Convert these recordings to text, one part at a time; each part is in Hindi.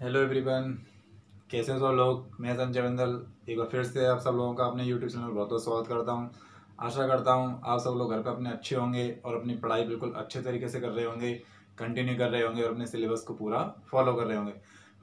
हेलो एवरीवन, कैसे हो लोग। मैं संजय बिंदल एक बार फिर से आप सब लोगों का अपने यूट्यूब चैनल बहुत बहुत स्वागत करता हूं। आशा करता हूं आप सब लोग घर पे अपने अच्छे होंगे और अपनी पढ़ाई बिल्कुल अच्छे तरीके से कर रहे होंगे, कंटिन्यू कर रहे होंगे और अपने सिलेबस को पूरा फॉलो कर रहे होंगे।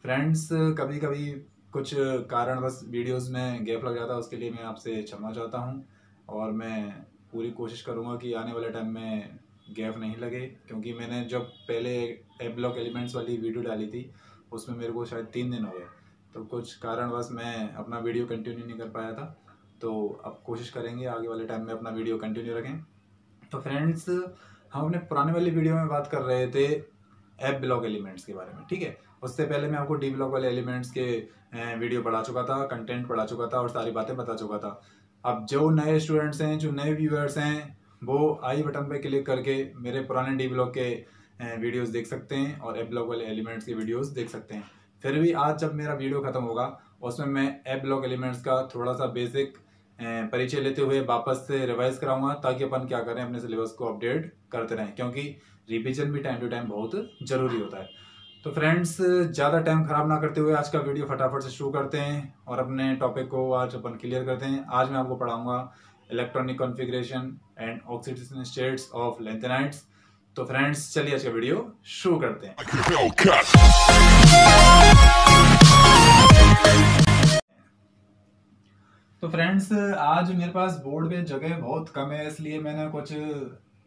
फ्रेंड्स, कभी कभी कुछ कारणवश वीडियोज़ में गैप लग जाता है, उसके लिए मैं आपसे क्षमा चाहता हूँ और मैं पूरी कोशिश करूँगा कि आने वाले टाइम में गैप नहीं लगे, क्योंकि मैंने जब पहले एप ब्लॉक एलिमेंट्स वाली वीडियो डाली थी उसमें मेरे को शायद 3 दिन हो गए, तो कुछ कारणवश मैं अपना वीडियो कंटिन्यू नहीं कर पाया था। तो अब कोशिश करेंगे आगे वाले टाइम में अपना वीडियो कंटिन्यू रखें। तो फ्रेंड्स, हम अपने पुराने वाली वीडियो में बात कर रहे थे ऐप ब्लॉक एलिमेंट्स के बारे में, ठीक है। उससे पहले मैं आपको डी ब्लॉक वाले एलिमेंट्स के वीडियो पढ़ा चुका था, कंटेंट पढ़ा चुका था और सारी बातें बता चुका था। अब जो नए स्टूडेंट्स हैं, जो नए व्यूअर्स हैं, वो आई बटन पे क्लिक करके मेरे पुराने डी ब्लॉक के वीडियोस देख सकते हैं और ऐप ब्लॉक वाले एलिमेंट्स के वीडियोस देख सकते हैं। फिर भी आज जब मेरा वीडियो खत्म होगा उसमें मैं ऐप ब्लॉक एलिमेंट्स का थोड़ा सा बेसिक परिचय लेते हुए वापस से रिवाइज कराऊंगा, ताकि अपन क्या करें, अपने सिलेबस को अपडेट करते रहें, क्योंकि रिवीजन भी टाइम टू टाइम बहुत जरूरी होता है। तो फ्रेंड्स, ज़्यादा टाइम खराब ना करते हुए आज का वीडियो फटाफट से शुरू करते हैं और अपने टॉपिक को आज अपन क्लियर करते हैं। आज मैं आपको पढ़ाऊंगा electronic configuration and oxidation states of lanthanides. तो फ्रेंड्स, चलिए आज का वीडियो शुरू करते हैं। तो फ्रेंड्स, आज मेरे पास बोर्ड पे जगह बहुत कम है, इसलिए मैंने कुछ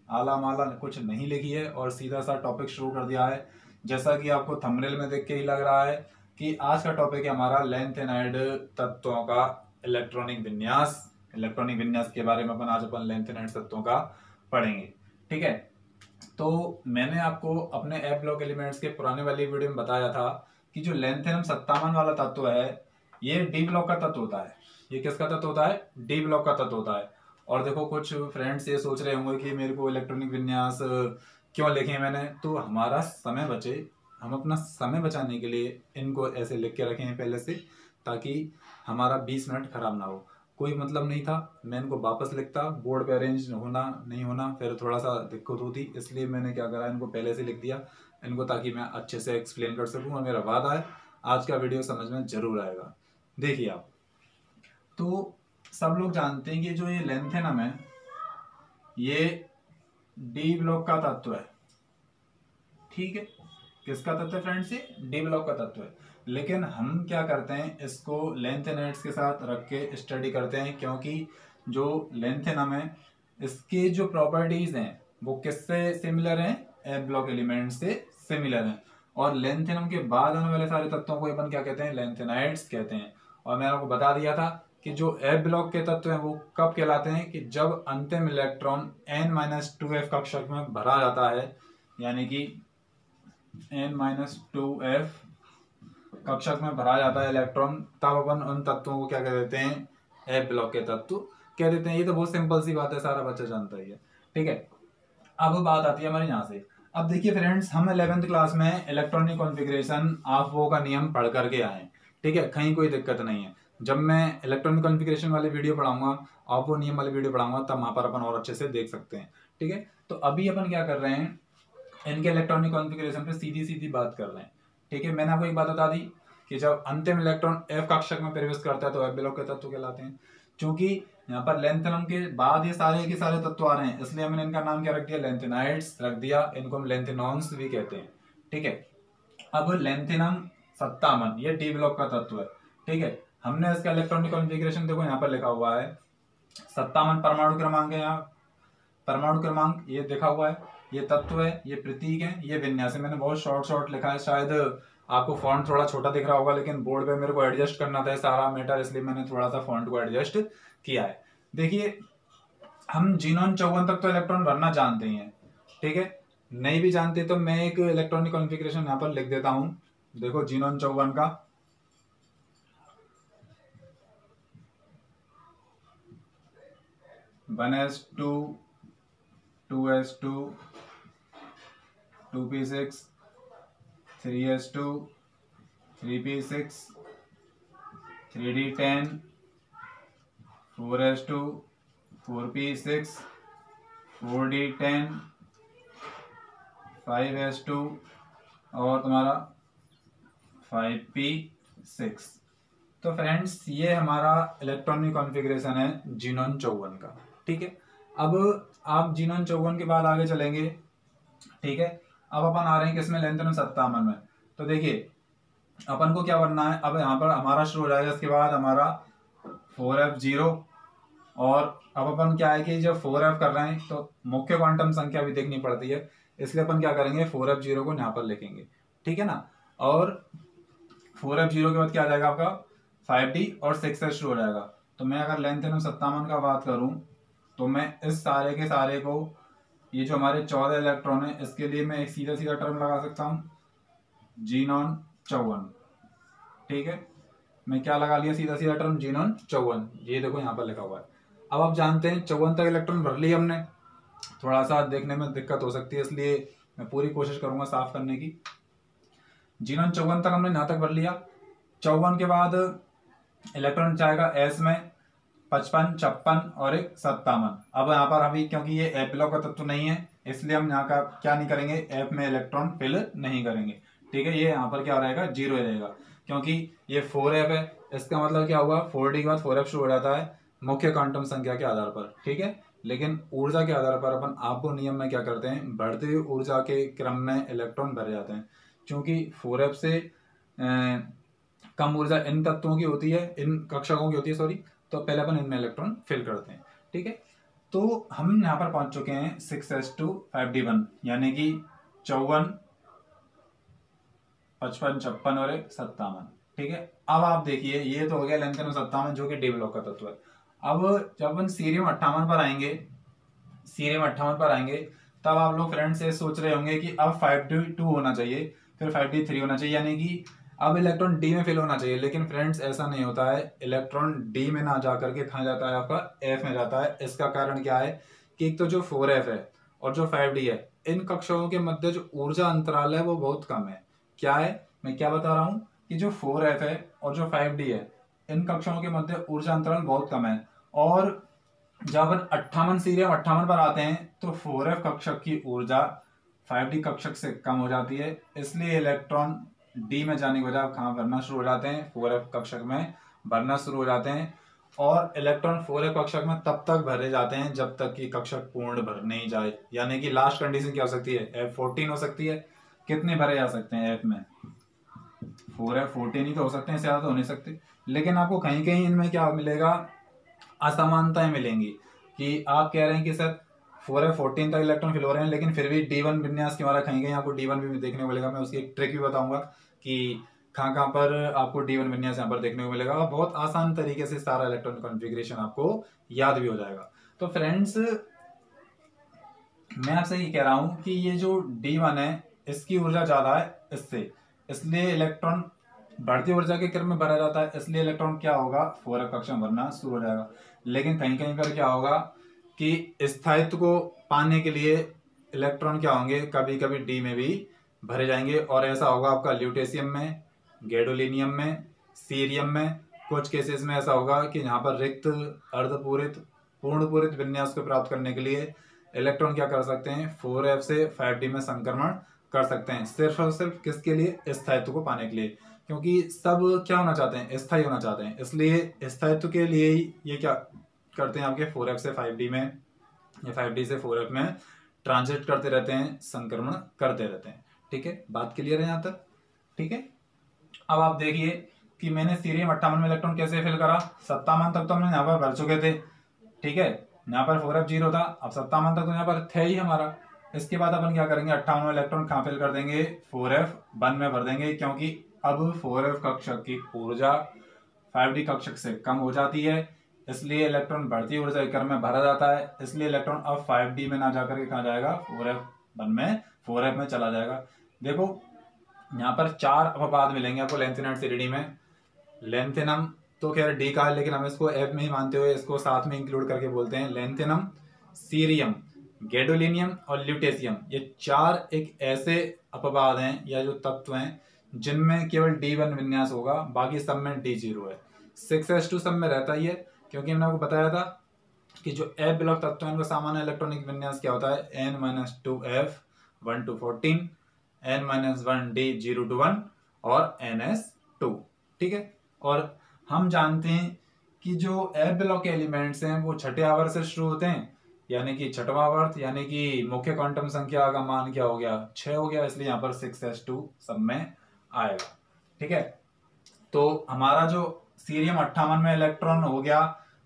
आला माला कुछ नहीं लिखी है और सीधा सा टॉपिक शुरू कर दिया है। जैसा कि आपको थंबनेल में देख के ही लग रहा है कि आज का टॉपिक है हमारा लैंथेनाइड तत्वों का इलेक्ट्रॉनिक विन्यास। इलेक्ट्रॉनिक विन्यास के बारे में अपन लैंथेनाइड तत्वों का पढ़ेंगे, ठीक है। तो मैंने आपको अपने ऐप ब्लॉक एलिमेंट्स के पुराने वाली वीडियो में बताया था कि जो लैंथेनम 57 वाला तत्व है, ये डी ब्लॉक का तत्व होता है। ये किसका तत्व होता है? डी ब्लॉक का तत्व होता है। और देखो, कुछ फ्रेंड्स ये सोच रहे होंगे कि मेरे को इलेक्ट्रॉनिक विन्यास क्यों लिखे मैंने, तो हमारा समय बचे, हम अपना समय बचाने के लिए इनको ऐसे लिख के रखे हैं पहले से, ताकि हमारा 20 मिनट खराब ना हो। कोई मतलब नहीं था मैं इनको वापस लिखता, बोर्ड पे अरेंज होना नहीं होना फिर थोड़ा सा दिक्कत होती, इसलिए मैंने क्या करा, इनको पहले से लिख दिया इनको, ताकि मैं अच्छे से एक्सप्लेन कर सकूं। और मेरा वादा है आज का वीडियो समझ में जरूर आएगा। देखिए आप, तो सब लोग जानते हैं कि जो ये लैंथेनम है ये डी ब्लॉक का तत्व है, ठीक है। किसका तत्व है फ्रेंड्स? ये डी ब्लॉक का तत्व है। लेकिन हम क्या करते हैं, इसको लैंथेनाइड्स के साथ रख के स्टडी करते हैं, क्योंकि जो लैंथेनम है इसके जो प्रॉपर्टीज हैं वो किससे सिमिलर हैं? ऐप ब्लॉक एलिमेंट से सिमिलर हैं। और लैंथेनम के बाद आने वाले सारे तत्वों को अपन क्या कहते हैं? लैंथेनाइड्स कहते हैं। और मैंने आपको बता दिया था कि जो ऐप ब्लॉक के तत्व हैं वो कब कहलाते हैं? कि जब अंतिम इलेक्ट्रॉन n-2f कक्षक में भरा जाता है, यानी कि n-2f कक्षक में भरा जाता है इलेक्ट्रॉन, तब अपन उन तत्वों को क्या कह देते हैं? ऐप ब्लॉक के तत्व कह देते हैं। ये तो बहुत सिंपल सी बात है, सारा बच्चा जानता ही है, ठीक है। अब बात आती है हमारे यहाँ से। अब देखिए फ्रेंड्स, हम 11th क्लास में इलेक्ट्रॉनिक कॉन्फ़िगरेशन आफवो का नियम पढ़ करके आए, ठीक है। कहीं कोई दिक्कत नहीं है। जब मैं इलेक्ट्रॉनिक कॉन्फ़िगरेशन वाले वीडियो पढ़ाऊंगा, आफवो नियम वाले वीडियो पढ़ाऊंगा, तब वहां पर अपन और अच्छे से देख सकते हैं, ठीक है। तो अभी अपन क्या कर रहे हैं, इनके इलेक्ट्रॉनिक कॉन्फ़िगरेशन पे सीधी सीधी बात कर रहे हैं, ठीक है। मैंने आपको एक बात बता दी कि जब अंतिम इलेक्ट्रॉन एफ कक्षक में प्रवेश करता है तो एफ ब्लॉक के तत्व कहलाते हैं। क्योंकि यहाँ पर लैंथेनम के बाद ये सारे के सारे तत्व आ रहे हैं, इसलिए हमने इनका नाम क्या रख दिया? लैंथेनाइड्स रख दिया। इनको हम लैंथेनॉन्स भी कहते हैं, ठीक है। अब लैंथेनम 57 ये डी ब्लॉक का तत्व है, ठीक है। हमने इसका इलेक्ट्रॉनिक कॉन्फ़िगरेशन देखो यहाँ पर लिखा हुआ है 57 परमाणु क्रमांक है। यहाँ परमाणु क्रमांक ये देखा हुआ है, ये तत्व है, ये प्रतीक है, ये विन्यास है। मैंने बहुत शॉर्ट लिखा है, शायद आपको फॉन्ट थोड़ा छोटा दिख रहा होगा, लेकिन बोर्ड पे मेरे को एडजस्ट करना था सारा मैटर, इसलिए मैंने थोड़ा सा फॉन्ट को एडजस्ट किया है। देखिए, हम जीनोन 54 तक तो इलेक्ट्रॉन भरना जानते ही हैं, ठीक है। नहीं भी जानते तो मैं एक इलेक्ट्रॉनिक कॉन्फ़िगरेशन यहाँ पर लिख देता हूं। देखो, जीनोन 54 का 1s2 2s2 2p6 3s2 3p6 3d10 4s2 4p6 4d10 5s2 और तुम्हारा 5p6। तो फ्रेंड्स ये हमारा इलेक्ट्रॉनिक कॉन्फ़िगरेशन है जीनोन 54 का। ठीक है, अब आप जीनोन 54 के बाद आगे चलेंगे। ठीक है, अब अपन आ रहे हैं किसमें, लेंथेनम 57 में। तो देखिए अपन को क्या करना है, अब यहाँ पर हमारा शुरू हो जाएगा, इसके बाद हमारा 4f0। और अब अपन क्या है कि जब 4f कर रहे हैं तो मुख्य क्वांटम संख्या भी देखनी पड़ती है, इसलिए अपन क्या करेंगे 4f0 को यहाँ पर लिखेंगे। ठीक है ना, और 4f0 के बाद क्या आ जाएगा आपका 5d और 6s शुरू हो जाएगा। तो मैं अगर लेंथेनम 57 का बात करूं तो मैं इस सारे के सारे को, ये जो हमारे 14 इलेक्ट्रॉन है, इसके लिए मैं एक सीधा सीधा टर्म लगा सकता हूं जीनोन 54। ठीक है, मैं क्या लगा लिया सीधा सीधा टर्म जीनोन 54, ये देखो यहाँ पर लिखा हुआ है। अब आप जानते हैं 54 तक इलेक्ट्रॉन भर लिए हमने, थोड़ा सा देखने में दिक्कत हो सकती है, इसलिए मैं पूरी कोशिश करूंगा साफ करने की। जीनोन 54 तक हमने यहाँ तक भर लिया। 54 के बाद इलेक्ट्रॉन जाएगा एस में 55, 56 और एक 57। अब यहाँ पर अभी क्योंकि ये एफ ब्लॉक का तत्व नहीं है, इसलिए हम यहाँ का क्या नहीं करेंगे, एफ में इलेक्ट्रॉन फिल नहीं करेंगे। ठीक है, ये यहाँ पर क्या रहेगा, 0 रहेगा, क्योंकि ये 4f है। इसका मतलब क्या हुआ, 4d के बाद 4f शुरू हो जाता है मुख्य क्वांटम संख्या के आधार पर। ठीक है, लेकिन ऊर्जा के आधार पर अपन आपको नियम में क्या करते हैं, बढ़ते हुए ऊर्जा के क्रम में इलेक्ट्रॉन भरे जाते हैं। क्योंकि 4f से कम ऊर्जा इन तत्वों की होती है, इन कक्षकों की होती है सॉरी, तो पहले अपन इनमें इलेक्ट्रॉन फिल करते हैं। ठीक है, तो हम यहाँ पर पहुंच चुके हैं 6s2 5d1, यानी कि 54, 55, 56 और एक 57। ठीक है, अब आप देखिए ये तो हो गया लेंथेनम 57 जो कि डी ब्लॉक का तत्व है। अब जब अपन सीरियम 58 पर आएंगे, सीरियम 58 पर आएंगे, तब आप लोग फ्रेंड्स ये सोच रहे होंगे कि अब 5d2 होना चाहिए, फिर 5d3 होना चाहिए, यानी कि अब इलेक्ट्रॉन डी में फिल होना चाहिए। लेकिन फ्रेंड्स ऐसा नहीं होता है, इलेक्ट्रॉन डी में ना जाकर के कहाँ जाता है, आपका एफ में जाता है। इसका कारण क्या है कि एक तो जो 4f है और जो 5d है, इन कक्षकों के मध्य जो ऊर्जा अंतराल है वो बहुत कम है। क्या है, मैं क्या बता रहा हूं कि जो 4f है और जो 5d है, इन कक्षकों के मध्य ऊर्जा अंतराल बहुत कम है। और जब अपन 58 सीरियम 58 पर आते हैं तो 4f कक्षक की ऊर्जा 5d कक्षक से कम हो जाती है, इसलिए इलेक्ट्रॉन डी में जाने के बजाय कहाँ भरना शुरू हो जाते हैं, 4f कक्षक में भरना शुरू हो जाते हैं। और इलेक्ट्रॉन 4f कक्षक में तब तक भरे जाते हैं जब तक कि कक्षक पूर्ण भर नहीं जाए, यानी कि लास्ट कंडीशन क्या हो सकती है, F14 हो सकती है। कितने भरे जा सकते हैं F में, 4f14 ही तो हो सकते हैं, इससे ज्यादा तो हो नहीं सकते। लेकिन आपको कहीं कहीं इनमें क्या मिलेगा, असमानताएं मिलेंगी, कि आप कह रहे हैं कि सर 4f14 तक इलेक्ट्रॉन फिल हो रहे हैं, लेकिन फिर भी D1 विन्यास के हमारा कहीं कहीं आपको D1 भी देखने को मिलेगा। मैं उसकी एक ट्रिक भी बताऊंगा कि कहाँ कहाँ पर आपको D1 विन्यास यहाँ पर देखने को मिलेगा, और बहुत आसान तरीके से सारा इलेक्ट्रॉन कॉन्फ़िगरेशन आपको याद भी हो जाएगा। तो फ्रेंड्स मैं आपसे ये कह रहा हूं कि ये जो D1 है इसकी ऊर्जा ज्यादा है इससे, इसलिए इलेक्ट्रॉन बढ़ती ऊर्जा के क्रम में भरा जाता है, इसलिए इलेक्ट्रॉन क्या होगा 4f कक्षा में भरना शुरू हो जाएगा। लेकिन कहीं कहीं पर क्या होगा कि स्थायित्व को पाने के लिए इलेक्ट्रॉन क्या होंगे, कभी कभी डी में भी भरे जाएंगे। और ऐसा होगा आपका ल्यूटेशियम में, गैडोलिनियम में, सीरियम में। कुछ केसेस में ऐसा होगा कि यहाँ पर रिक्त, अर्धपूरित, पूर्णपूरित विन्यास को प्राप्त करने के लिए इलेक्ट्रॉन क्या कर सकते हैं, 4f से 5d में संक्रमण कर सकते हैं, सिर्फ और सिर्फ किसके लिए, स्थायित्व को पाने के लिए। क्योंकि सब क्या होना चाहते हैं, स्थायी होना चाहते हैं, इसलिए स्थायित्व के लिए ही ये क्या करते हैं, आपके 4f से 5d में या 5d से 4f में ट्रांजिट करते रहते हैं, संक्रमण करते रहते हैं। ठीक है, बात क्लियर है यहाँ तक। ठीक है, अब आप देखिए कि मैंने सीरियम 58 में इलेक्ट्रॉन कैसे फिल करा, 57 तक तो हमने यहाँ पर भर चुके थे। ठीक है, यहाँ पर 4f 0 था, अब 57 तक तो यहाँ पर थे ही हमारा। इसके बाद अपन क्या करेंगे, 58 में इलेक्ट्रॉन कहाँ फिल कर देंगे, 4f 1 में भर देंगे, क्योंकि अब 4f कक्षक की ऊर्जा 5d कक्षक से कम हो जाती है, इसलिए इलेक्ट्रॉन बढ़ती ऊर्जा के क्रम में भरा जाता है। इसलिए इलेक्ट्रॉन अब 5d में ना जाकर के कहाँ जाएगा, 4f 1 में 4f में चला जाएगा। देखो यहाँ पर 4 अपवाद मिलेंगे आपको लेंथेनम सीरीडी में। लेंथेनम तो खैर डी का है, लेकिन हम इसको एफ में ही मानते हुए इसको साथ में इंक्लूड करके बोलते हैं लेंथेनम, सीरियम, गैडोलिनियम और ल्यूटेशियम। ये 4 एक ऐसे अपवाद हैं या जो तत्व हैं जिनमें केवल D1 विन्यास होगा, बाकी सब में D0 है। 6s2 सब में रहता ही है, क्योंकि हमने आपको बताया था कि जो F ब्लॉक तत्व है उनका सामान्य इलेक्ट्रॉनिक विन्यास क्या होता है, n-2f 1 to 14, n-1d 0 to 1 और NS2। ठीक है, और हम जानते हैं कि जो एफ ब्लॉक के एलिमेंट्स हैं वो छठे आवर्त से शुरू होते हैं, यानी कि छठवां आवर्त, यानी कि मुख्य क्वांटम संख्या का मान क्या हो गया, 6 हो गया, इसलिए यहाँ पर 6s2 सब में आएगा। ठीक है, तो हमारा जो सीरियम 58 में इलेक्ट्रॉन हो गया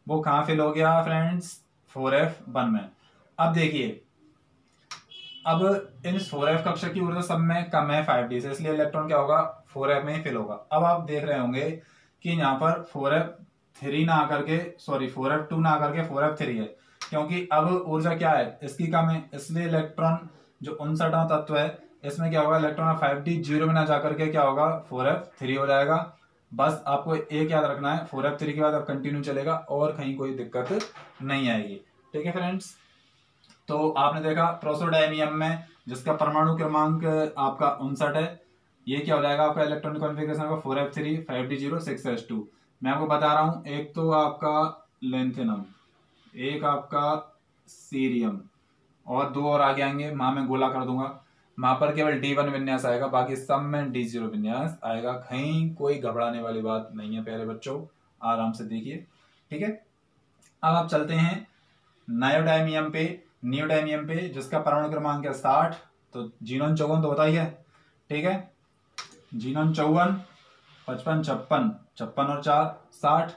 वो कहाँ फिल हो गया फ्रेंड्स, 4f1 में। अब देखिए, अब इन 4f कक्षा की ऊर्जा सब में कम है 5d से, इसलिए इलेक्ट्रॉन क्या होगा, 4f में ही फिल होगा। अब आप देख रहे होंगे कि यहाँ पर 4f3 ना आकर के, सॉरी 4f2 ना आकर के 4f3 है, क्योंकि अब ऊर्जा क्या है, इसकी कम है, इसलिए इलेक्ट्रॉन जो 59वां तत्व है इसमें क्या होगा, इलेक्ट्रॉन 5d 0 में ना जाकर के क्या होगा, 4f3 हो जाएगा। बस आपको एक याद रखना है, 4f3 के बाद अब कंटिन्यू चलेगा और कहीं कोई दिक्कत नहीं आएगी। ठीक है फ्रेंड्स, तो आपने देखा प्रोसोडायनियम में जिसका परमाणु क्रमांक आपका 59 है, ये क्या हो जाएगा आपका इलेक्ट्रॉनिक कॉन्फ़िगरेशन का 4f3 5d0 6s2। मैं आपको बता रहा हूं, एक तो आपका लेंथेनम, एक आपका सीरियम, और दो और आगे आएंगे, वहां मैं गोला कर दूंगा, वहां पर केवल D1 विन्यास आएगा, बाकी सब में D0 विन्यास आएगा। कहीं कोई घबराने वाली बात नहीं है प्यारे बच्चों, आराम से देखिए। ठीक है, अब आप चलते हैं नायोडायमियम पे, नियोडायमियम पे, जिसका परमाणु क्रमांक है 60। तो जीनोन 54 तो बताइए। ठीक है, जीनोन 54, 55, 56, 56 और 4 60।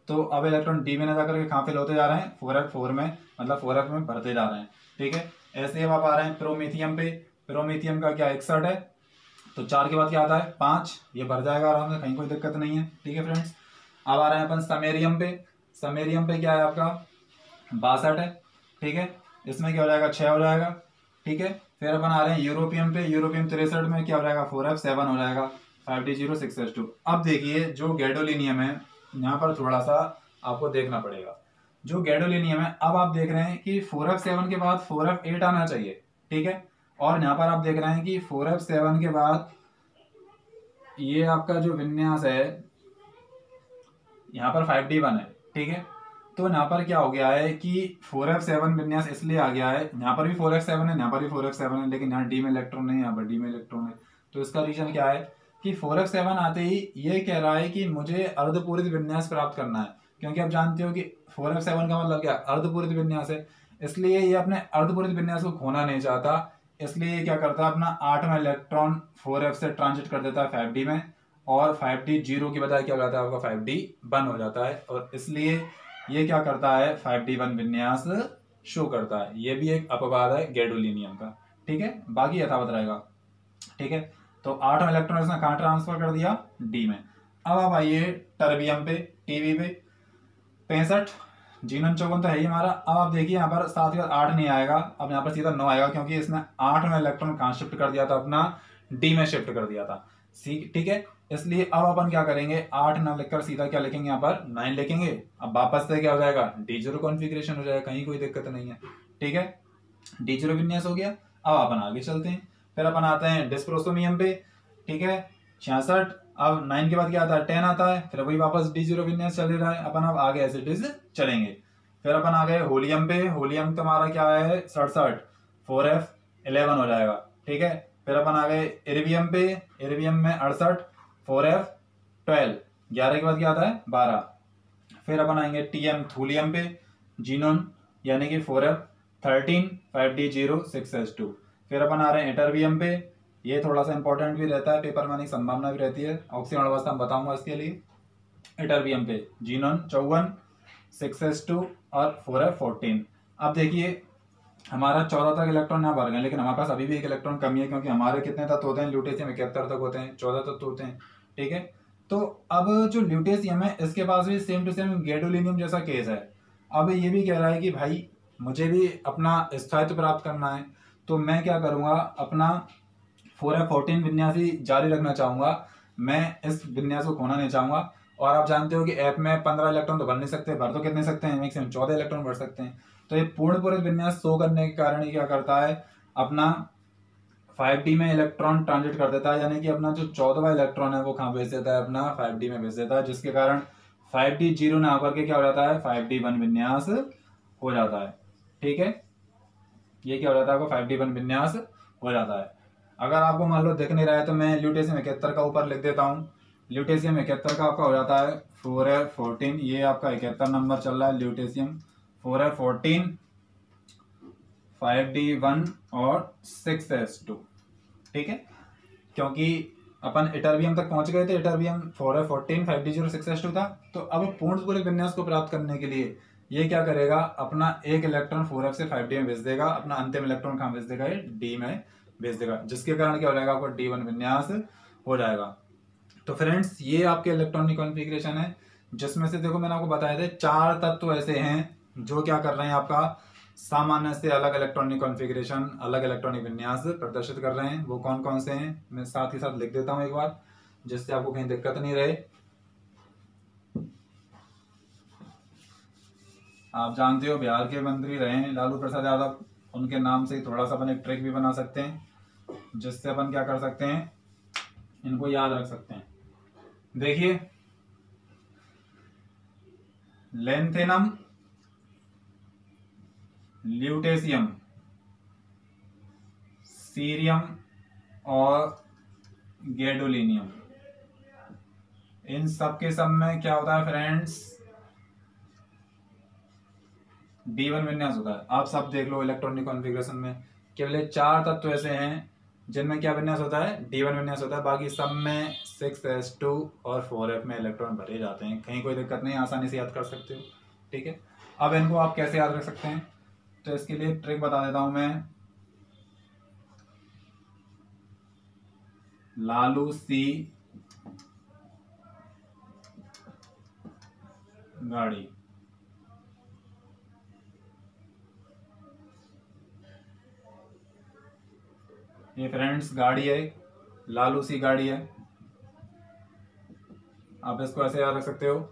तो अब इलेक्ट्रॉन डी में ना जाकर के कहाँ फिल होते जा रहे हैं, 4f4 में, मतलब 4f में भरते जा रहे हैं। ठीक है, ऐसे अब आप आ रहे हैं प्रोमीथियम पे, प्रोमीथियम का क्या 61 है, तो 4 के बाद क्या आता है 5, ये भर जाएगा आराम से, कहीं कोई दिक्कत नहीं है। ठीक है फ्रेंड्स, अब आ रहे हैं अपन समेरियम पे, समेरियम पे क्या है आपका 62 है। ठीक है, इसमें क्या हो जाएगा 6 हो जाएगा। ठीक है, फिर अपन आ रहे हैं यूरोपियम पे, यूरोपियम 63 में क्या हो जाएगा 4f7 हो जाएगा, 5d0 6s2। अब देखिए जो गैडोलिनियम है, यहाँ पर थोड़ा सा आपको देखना पड़ेगा, जो गैडोलिनियम है, अब आप देख रहे हैं कि 4f7 के बाद 4f8 आना चाहिए। ठीक है, और यहाँ पर आप देख रहे हैं कि 4f7 के बाद ये आपका जो विन्यास है यहाँ पर 5d1 है। ठीक है, तो यहाँ पर क्या हो गया है कि 4f7 विन्यास इसलिए आ गया है, यहाँ पर भी 4f7 है, यहाँ पर भी 4f7 है, लेकिन यहाँ डी में इलेक्ट्रॉन नहीं है, यहाँ पर डी में इलेक्ट्रॉन है। तो इसका रीजन क्या है कि 4f7 आते ही ये कह रहा है कि मुझे अर्धपूरित विन्यास प्राप्त करना है, क्योंकि आप जानते हो कि 4f7 का मतलब क्या, अर्धपूरित विन्यास है, इसलिए ये अपने अर्धपूरित विन्यास को खोना नहीं चाहता, इसलिए ये क्या करता है, अपना 8वां इलेक्ट्रॉन 4f से ट्रांजिट कर देता है 5d में, और 5d0 की बजाय क्या हो जाता है आपका 5d1 हो जाता है, और इसलिए ये क्या करता है 5d1 विन्यास शो करता है। ये भी एक अपवाद है गैडोलिनियम का। ठीक है, बाकी यथावत रहेगा। ठीक है, तो 8वां इलेक्ट्रॉन इसने कहां ट्रांसफर कर दिया, डी में। अब आप आइए टर्बियम पे, टीवी पे 65, जीनोन 54 तो है ही हमारा। अब आप देखिए यहाँ पर 7 के बाद 8 नहीं आएगा, अब यहाँ पर सीधा 9 आएगा, क्योंकि इसने 8वां इलेक्ट्रॉन कहां शिफ्ट कर दिया था, अपना डी में शिफ्ट कर दिया था। ठीक है, इसलिए अब अपन क्या करेंगे, 8 ना लिखकर सीधा क्या लिखेंगे, यहाँ पर 9 लिखेंगे। अब वापस से क्या हो जाएगा, D0 कॉन्फ़िगरेशन हो जाएगा, कहीं कोई दिक्कत नहीं है। ठीक है, D0 विन्यास हो गया। अब अपन आगे चलते हैं, फिर अपन आते हैं डिस्प्रोसोमियम पे। ठीक है, 66, अब 9 के बाद क्या आता है 10 आता है, फिर वही वापस D0 विन्यास चल रहा है। अपन अब आगे एज इट इज चलेंगे। फिर अपन आ गए होलियम पे, होलियम तुम्हारा क्या है 67, 4f11 हो जाएगा। ठीक है, फिर अपन आ गए इरिबियम पे, इरिबियम में 68, 4f12, 11 के बाद क्या आता है 12। फिर अपन आएंगे टीएम थूलियम पे, जीनोन यानी कि 4f13, 5d0 6s2। फिर अपन आ रहे हैं एटर्बियम पे, ये थोड़ा सा इंपॉर्टेंट भी रहता है, पेपर में आने की संभावना भी रहती है, ऑक्सीजन अवस्था में बताऊंगा इसके लिए। एटर्बियम पे जीनोन 54, 6s2 और 4f14। अब देखिए हमारा 14 तक इलेक्ट्रॉन यहाँ भर गए, लेकिन हमारे पास अभी भी एक इलेक्ट्रॉन कमी है, क्योंकि हमारे कितने तत्व होते हैं, ल्यूटेशियम 71 तक होते हैं, 14 तत्व होते हैं। ठीक है, तो अब जो ल्यूटेशियम है इसके पास भी सेम टू सेम गैडोलिनियम जैसा केस है। अब ये भी कह रहा है कि भाई मुझे भी अपना स्थायित्व प्राप्त करना है, तो मैं क्या करूंगा, अपना 4f14 विन्यास ही जारी रखना चाहूंगा, मैं इस विन्यास को खोना नहीं चाहूंगा। और आप जानते हो कि ऐप में 15 इलेक्ट्रॉन तो भर नहीं सकते, भर तो कितने सकते हैं, मैक्सिमम 14 इलेक्ट्रॉन भर सकते हैं। तो ये पूर्ण पूर्ण विन्यास शो करने के कारण ये क्या करता है, अपना 5d में इलेक्ट्रॉन ट्रांजिट कर देता है, यानी कि अपना जो 14वां इलेक्ट्रॉन है वो कहाँ भेज देता है, अपना 5d में भेज देता है, जिसके कारण 5d0 ना होकर के क्या हो जाता है 5d1 विन्यास हो जाता है। ठीक है, ये क्या हो जाता है आपको 5d1 विन्यास हो जाता है। अगर आपको मान लो दिख नहीं रहा है तो मैं ल्यूटेशियम 71 का ऊपर लिख देता हूँ। ल्यूटेशियम 71 का आपका हो जाता है 4F14, ये आपका 71 नंबर चल रहा है ल्यूटेशियम। 4F14, 5D1 और 6S2, ठीक है। क्योंकि अपन इटर्बियम तक पहुंच गए थे, इटर्बियम 4F14, 5D0, 6S2 था। तो अब पूर्ण पूरे विन्यास को प्राप्त करने के लिए ये क्या करेगा, अपना एक इलेक्ट्रॉन 4F से 5D में भेज देगा, अपना अंतिम इलेक्ट्रॉन कहाँ भेज देगा, ये D में भेज देगा, जिसके कारण क्या हो जाएगा, आपको D1 विन्यास हो जाएगा। तो फ्रेंड्स ये आपके इलेक्ट्रॉनिक कॉन्फ़िगरेशन है, जिसमें से देखो मैंने आपको बताया था 4 तत्व ऐसे हैं जो क्या कर रहे हैं, आपका सामान्य से अलग इलेक्ट्रॉनिक कॉन्फ़िगरेशन, अलग इलेक्ट्रॉनिक विन्यास प्रदर्शित कर रहे हैं। वो कौन कौन से हैं मैं साथ ही साथ लिख देता हूं एक बार, जिससे आपको कहीं दिक्कत नहीं रहे। आप जानते हो बिहार के मंत्री रहे हैं लालू प्रसाद यादव, उनके नाम से थोड़ा सा अपन एक ट्रिक भी बना सकते हैं, जिससे अपन क्या कर सकते हैं, इनको याद रख सकते हैं। देखिए, लेंथेनम, ल्यूटेशियम, सीरियम और गैडोलिनियम, इन सब के सब में क्या होता है फ्रेंड्स, D1 विन्यास होता है। आप सब देख लो इलेक्ट्रॉनिक कॉन्फ़िगरेशन में केवल 4 तत्व ऐसे हैं जिनमें क्या विन्यास होता है, D1 विन्यास होता है। बाकी सब में 6S2 और 4F में इलेक्ट्रॉन भरे जाते हैं। कहीं कोई दिक्कत नहीं, आसानी से याद कर सकते हो, ठीक है। अब इनको आप कैसे याद रख सकते हैं, तो इसके लिए ट्रिक बता देता हूं मैं। लालू सी गाड़ी, ये फ्रेंड्स गाड़ी है, लालू सी गाड़ी है। आप इसको ऐसे याद रख सकते हो,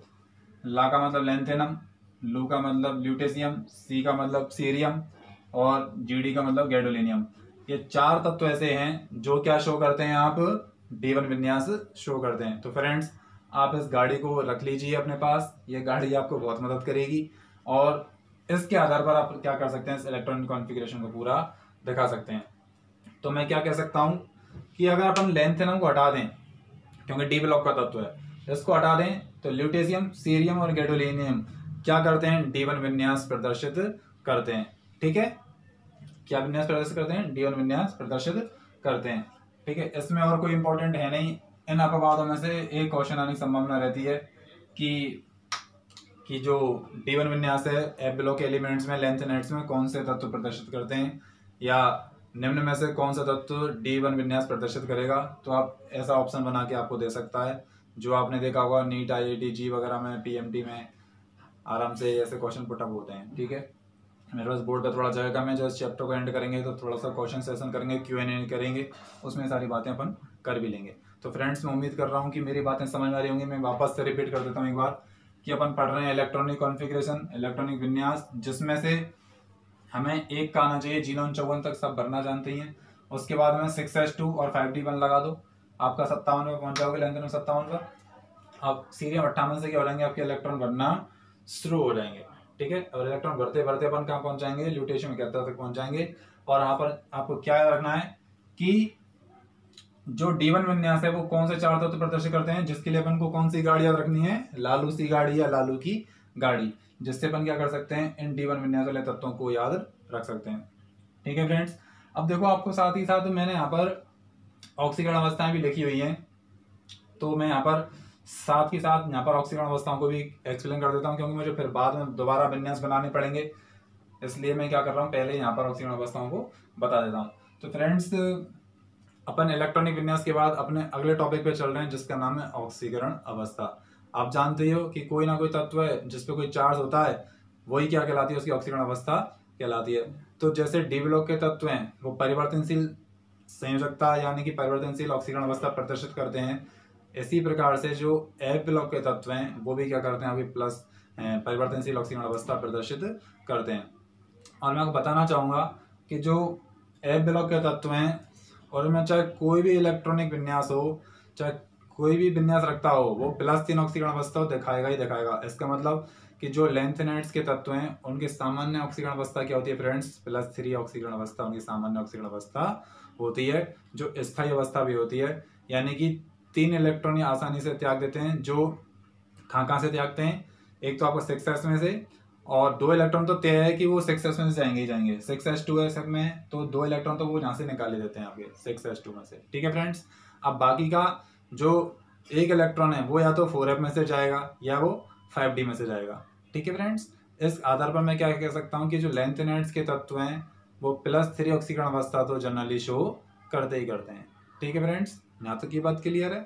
ला का मतलब लेंथेनम, लू का मतलब ल्यूटेशियम, सी का मतलब सीरियम और जीडी का मतलब गैडोलिनियम। ये 4 तत्व ऐसे हैं जो क्या शो करते हैं, आप D1 विन्यास शो करते हैं। तो फ्रेंड्स आप इस गाड़ी को रख लीजिए अपने पास, ये गाड़ी आपको बहुत मदद करेगी और इसके आधार पर आप क्या कर सकते हैं, इस इलेक्ट्रॉनिक कॉन्फ़िगरेशन को पूरा दिखा सकते हैं। तो मैं क्या कह सकता हूं कि अगर अपन लेंथेनम को हटा दें, क्योंकि डी ब्लॉक का तत्व है, इसको हटा दें तो ल्यूटेशियम, सीरियम और गैडोलिनियम क्या करते हैं, D1 विन्यास प्रदर्शित करते हैं, ठीक है। क्या विन्यास प्रदर्शित करते हैं, D1 विन्यास प्रदर्शित करते हैं, ठीक है। इसमें और कोई इंपॉर्टेंट है नहीं। इन अपवादों में से एक क्वेश्चन आने की संभावना रहती है कि जो D1 विन्यास है, एफ ब्लॉक के एलिमेंट्स में, लेंथेनाइड्स में कौन से तत्व प्रदर्शित करते हैं, या निम्न में से कौन सा तत्व D1 विन्यास प्रदर्शित करेगा। तो आप ऐसा ऑप्शन बना के आपको दे सकता है, जो आपने देखा होगा नीट, IIT जी वगैरह में, PMT में आराम से ऐसे क्वेश्चन पुटअप होते हैं, ठीक है। मेरे पास बोर्ड पे थोड़ा जगह कम है, जो इस चैप्टर को एंड करेंगे तो थोड़ा सा क्वेश्चन सेशन करेंगे, Q&A करेंगे, उसमें सारी बातें अपन कर भी लेंगे। तो फ्रेंड्स मैं उम्मीद कर रहा हूँ कि मेरी बातें समझ आ रही होंगी। मैं वापस से रिपीट कर देता हूँ एक बार कि अपन पढ़ रहे हैं इलेक्ट्रॉनिक कॉन्फ़िगरेशन, इलेक्ट्रॉनिक विन्यास, जिसमें से हमें एक का आना चाहिए, G9 54 तक सब भरना जानते हैं। उसके बाद हमें 6S2 और 5D1 लगा दो, आपका 57 पे पहुंच जाओगे, लेंथेनम 57 पर। अब सीरियम 58 से क्या हो जाएंगे, आपके इलेक्ट्रॉन भरना शुरू हो जाएंगे, ठीक है। और इलेक्ट्रॉन भरते भरते अपन कहाँ पहुंच जाएंगे, ल्यूटेशियम 71 तक पहुंच जाएंगे। और यहाँ पर आपको क्या याद रखना है कि जो D1 विन्यास है वो कौन से 4 तत्व प्रदर्शित करते हैं, जिसके लिए अपन को कौन सी गाड़ी याद रखनी है, लालू सी गाड़ी या लालू की गाड़ी, जिससे अपन क्या कर सकते हैं, इन D1 विन्यास वाले तत्वों को याद रख सकते हैं, ठीक है फ्रेंड्स। अब देखो आपको साथ ही साथ मैंने यहाँ पर ऑक्सीकरण अवस्थाएं भी लिखी हुई हैं, तो मैं यहाँ पर साथ ही साथ यहाँ पर ऑक्सीकरण अवस्थाओं को भी एक्सप्लेन कर देता हूँ, क्योंकि मुझे फिर बाद में दोबारा विन्यास बनाने पड़ेंगे। इसलिए मैं क्या कर रहा हूँ, पहले यहाँ पर ऑक्सीकरण अवस्थाओं को बता देता हूँ। तो फ्रेंड्स अपन इलेक्ट्रॉनिक विन्यास के बाद अपने अगले टॉपिक पे चल रहे हैं, जिसका नाम है ऑक्सीकरण अवस्था। आप जानते हो कि कोई ना कोई तत्व है जिसपे कोई चार्ज होता है, वही क्या कहलाती है, उसकी ऑक्सीकरण अवस्था कहलाती है। तो जैसे डी ब्लॉक के तत्व हैं वो परिवर्तनशील संयोजकता यानी कि परिवर्तनशील ऑक्सीकरण अवस्था प्रदर्शित करते हैं, इसी प्रकार से जो एफ ब्लॉक के तत्व हैं वो भी क्या करते हैं, अभी प्लस परिवर्तनशील ऑक्सीकरण अवस्था प्रदर्शित करते हैं। और मैं आपको बताना चाहूंगा कि जो एफ ब्लॉक के तत्व हैं और उनमें चाहे कोई भी इलेक्ट्रॉनिक विन्यास हो, चाहे कोई भी विन्यास रखता हो, वो +3 ऑक्सीकरण अवस्था दिखाएगा ही दिखाएगा। इसका मतलब कि जो लेंथेनाइड्स के तत्व हैं उनकी सामान्य ऑक्सीकरण अवस्था क्या होती है फ्रेंड्स, +3 ऑक्सीकरण अवस्था उनकी सामान्य ऑक्सीकरण अवस्था होती है जो स्थायी अवस्था भी होती है, यानी कि 3 इलेक्ट्रॉन ये आसानी से त्याग देते हैं, जो कहाँ से त्यागते हैं, एक तो आपको 6s में से, और 2 इलेक्ट्रॉन तो तय है कि वो 6s में से जाएंगे ही जाएंगे, 6s2 है सब में, तो 2 इलेक्ट्रॉन तो वो यहाँ से निकाल ही देते हैं आपके 6s2 में से। ठीक है फ्रेंड्स, अब बाकी का जो 1 इलेक्ट्रॉन है वो या तो 4f में से जाएगा या वो 5d में से जाएगा। ठीक है फ्रेंड्स, इस आधार पर मैं क्या कह सकता हूँ कि जो लैंथेनाइड्स के तत्व हैं वो +3 ऑक्सीकरण अवस्था तो जनरली शो करते ही करते हैं। ठीक है फ्रेंड्स, यहाँ तक की बात क्लियर है,